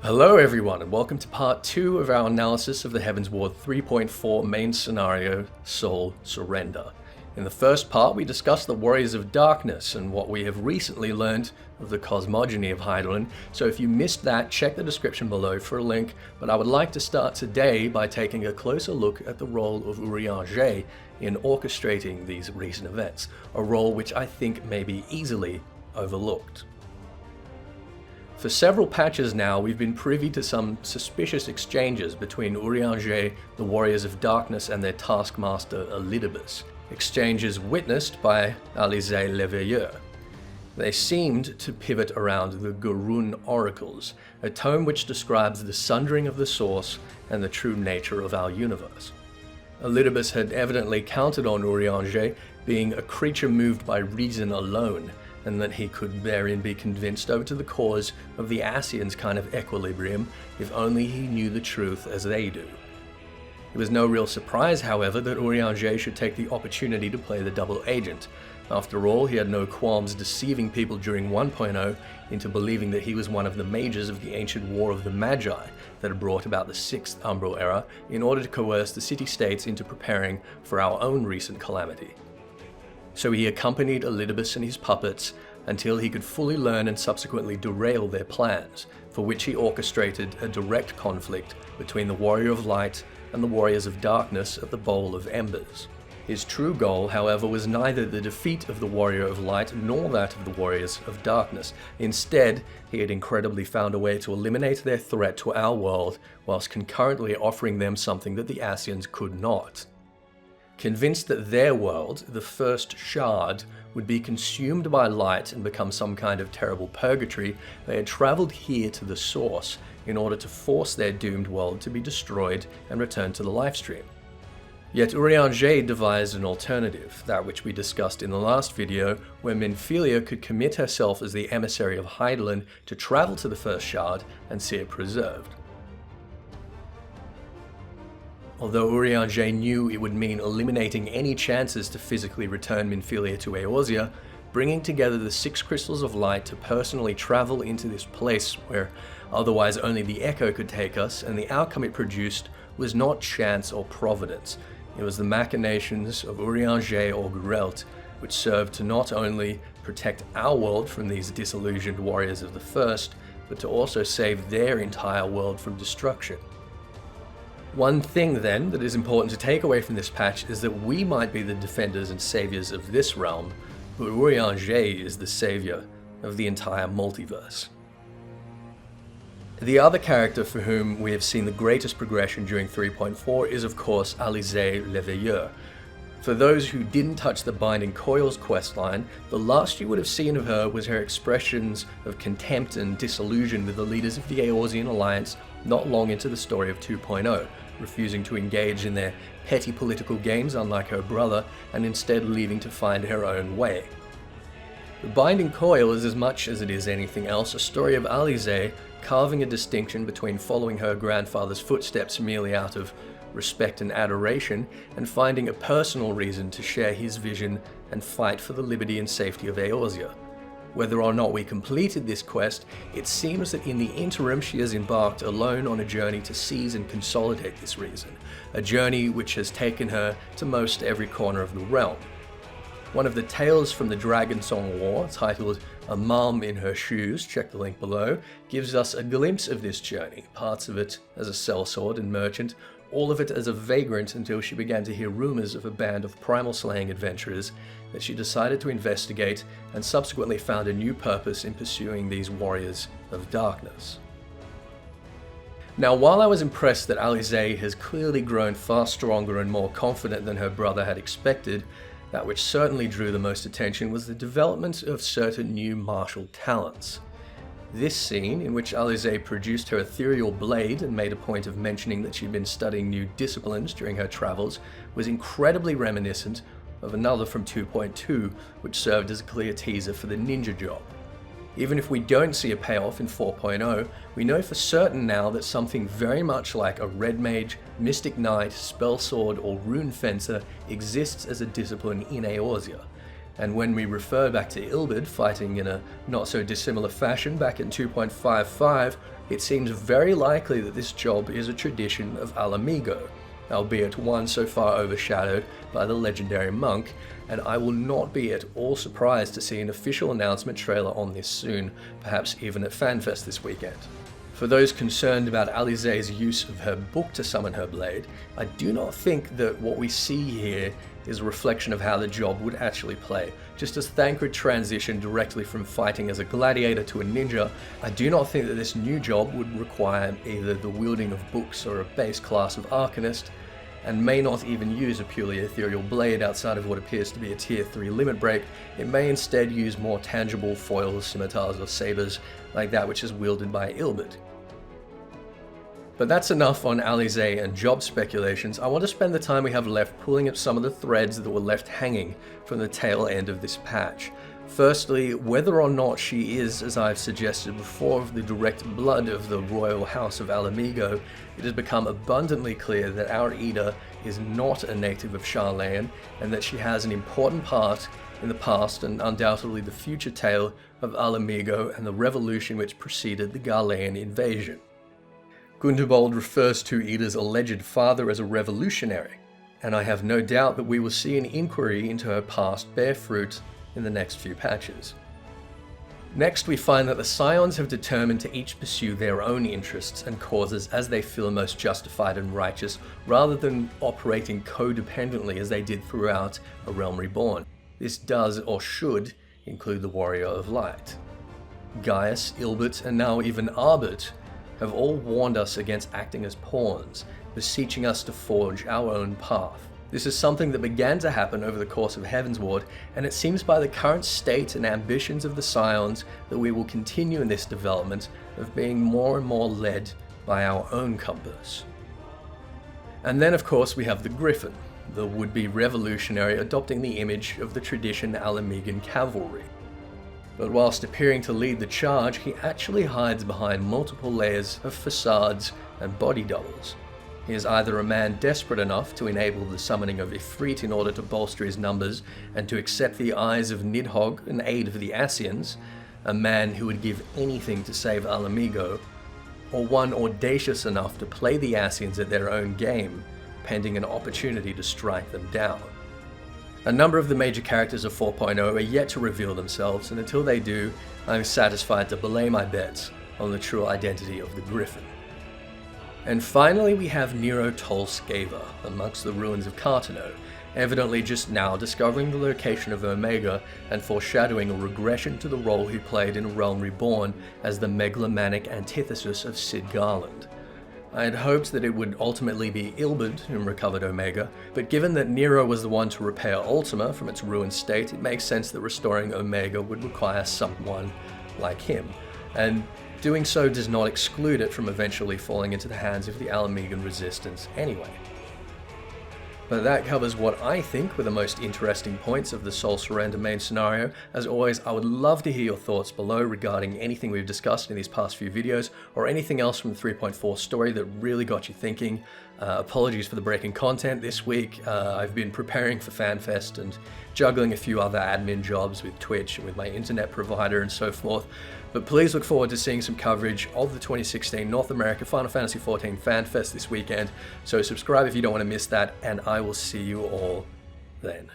Hello everyone, and welcome to part 2 of our analysis of the Heaven's Ward 3.4 main scenario, Soul Surrender. In the first part, we discussed the Warriors of Darkness and what we have recently learned of the cosmogony of Hydaelyn, so if you missed that, check the description below for a link, but I would like to start today by taking a closer look at the role of Urianger in orchestrating these recent events, a role which I think may be easily overlooked. For several patches now, we've been privy to some suspicious exchanges between Urianger, the Warriors of Darkness, and their taskmaster Elidibus, exchanges witnessed by Alisaie le Veilleur. They seemed to pivot around the Gurun Oracles, a tome which describes the sundering of the source and the true nature of our universe. Elidibus had evidently counted on Urianger being a creature moved by reason alone, and that he could therein be convinced over to the cause of the Ascians' kind of equilibrium if only he knew the truth as they do. It was no real surprise, however, that Urianger should take the opportunity to play the double agent. After all, he had no qualms deceiving people during 1.0 into believing that he was one of the mages of the ancient War of the Magi that had brought about the 6th Umbral Era in order to coerce the city-states into preparing for our own recent calamity. So he accompanied Elidibus and his puppets until he could fully learn and subsequently derail their plans, for which he orchestrated a direct conflict between the Warrior of Light and the Warriors of Darkness at the Bowl of Embers. His true goal, however, was neither the defeat of the Warrior of Light nor that of the Warriors of Darkness. Instead, he had incredibly found a way to eliminate their threat to our world, whilst concurrently offering them something that the Ascians could not. Convinced that their world, the first shard, would be consumed by light and become some kind of terrible purgatory, they had travelled here to the source in order to force their doomed world to be destroyed and return to the lifestream. Yet Urianger devised an alternative, that which we discussed in the last video, where Minfilia could commit herself as the emissary of Hydaelyn to travel to the first shard and see it preserved. Although Urianger knew it would mean eliminating any chances to physically return Minfilia to Eorzea, bringing together the 6 crystals of light to personally travel into this place where otherwise only the Echo could take us, and the outcome it produced was not chance or providence. It was the machinations of Urianger or Geralt, which served to not only protect our world from these disillusioned warriors of the First, but to also save their entire world from destruction. One thing, then, that is important to take away from this patch is that we might be the defenders and saviors of this realm, but Urianger is the savior of the entire multiverse. The other character for whom we have seen the greatest progression during 3.4 is of course Alisaie le Veilleur. For those who didn't touch the Binding Coils questline, the last you would have seen of her was her expressions of contempt and disillusion with the leaders of the Eorzean Alliance not long into the story of 2.0, refusing to engage in their petty political games unlike her brother, and instead leaving to find her own way. The Binding Coil is, as much as it is anything else, a story of Alisaie carving a distinction between following her grandfather's footsteps merely out of respect and adoration, and finding a personal reason to share his vision and fight for the liberty and safety of Eorzea. Whether or not we completed this quest, it seems that in the interim she has embarked alone on a journey to seize and consolidate this reason, a journey which has taken her to most every corner of the realm. One of the tales from the Dragonsong War, titled A Mom in Her Shoes, check the link below, gives us a glimpse of this journey, parts of it as a sellsword and merchant, all of it as a vagrant, until she began to hear rumors of a band of primal slaying adventurers that she decided to investigate, and subsequently found a new purpose in pursuing these warriors of darkness. Now, while I was impressed that Alisaie has clearly grown far stronger and more confident than her brother had expected, that which certainly drew the most attention was the development of certain new martial talents. This scene, in which Alisaie produced her ethereal blade and made a point of mentioning that she'd been studying new disciplines during her travels, was incredibly reminiscent of another from 2.2, which served as a clear teaser for the ninja job. Even if we don't see a payoff in 4.0, we know for certain now that something very much like a red mage, mystic knight, spell sword, or rune fencer exists as a discipline in Eorzea. And when we refer back to Ilberd fighting in a not so dissimilar fashion back in 2.55, it seems very likely that this job is a tradition of Alamigo, albeit one so far overshadowed by the legendary monk, and I will not be at all surprised to see an official announcement trailer on this soon, perhaps even at FanFest this weekend. For those concerned about Alisaie's use of her book to summon her blade, I do not think that what we see here is a reflection of how the job would actually play. Just as Thancred transitioned directly from fighting as a gladiator to a ninja, I do not think that this new job would require either the wielding of books or a base class of Arcanist, and may not even use a purely ethereal blade outside of what appears to be a tier 3 limit break. It may instead use more tangible foils, scimitars or sabers, like that which is wielded by Ilbert. But that's enough on Alisaie and job speculations. I want to spend the time we have left pulling at some of the threads that were left hanging from the tail end of this patch. Firstly, whether or not she is, as I've suggested before, of the direct blood of the royal house of Alamigo, it has become abundantly clear that our Ida is not a native of Charlayan, and that she has an important part in the past and undoubtedly the future tale of Alamigo and the revolution which preceded the Garlean invasion. Gundobald refers to Ida's alleged father as a revolutionary, and I have no doubt that we will see an inquiry into her past bear fruit in the next few patches. Next, we find that the Scions have determined to each pursue their own interests and causes as they feel most justified and righteous, rather than operating codependently as they did throughout A Realm Reborn. This does, or should, include the Warrior of Light. Gaius, Ilbert, and now even Arbert have all warned us against acting as pawns, beseeching us to forge our own path. This is something that began to happen over the course of Heavensward, and it seems by the current state and ambitions of the Scions that we will continue in this development of being more and more led by our own compass. And then of course we have the Griffin, the would-be revolutionary adopting the image of the tradition Alamigan cavalry. But whilst appearing to lead the charge, he actually hides behind multiple layers of facades and body doubles. He is either a man desperate enough to enable the summoning of Ifrit in order to bolster his numbers and to accept the eyes of Nidhogg in aid of the Ascians, a man who would give anything to save Alamigo, or one audacious enough to play the Ascians at their own game, pending an opportunity to strike them down. A number of the major characters of 4.0 are yet to reveal themselves, and until they do, I'm satisfied to belay my bets on the true identity of the Griffin. And finally we have Nero Tolskava amongst the ruins of Cartano, evidently just now discovering the location of Omega and foreshadowing a regression to the role he played in Realm Reborn as the megalomaniac antithesis of Sid Garland. I had hoped that it would ultimately be Ilbert whom recovered Omega, but given that Nero was the one to repair Ultima from its ruined state, it makes sense that restoring Omega would require someone like him, and doing so does not exclude it from eventually falling into the hands of the Alamigan resistance anyway. But that covers what I think were the most interesting points of the Soul Surrender main scenario. As always, I would love to hear your thoughts below regarding anything we've discussed in these past few videos, or anything else from the 3.4 story that really got you thinking. Apologies for the break in content this week. I've been preparing for FanFest and juggling a few other admin jobs with Twitch and with my internet provider and so forth. But please look forward to seeing some coverage of the 2016 North America Final Fantasy XIV FanFest this weekend. So subscribe if you don't want to miss that, and I will see you all then.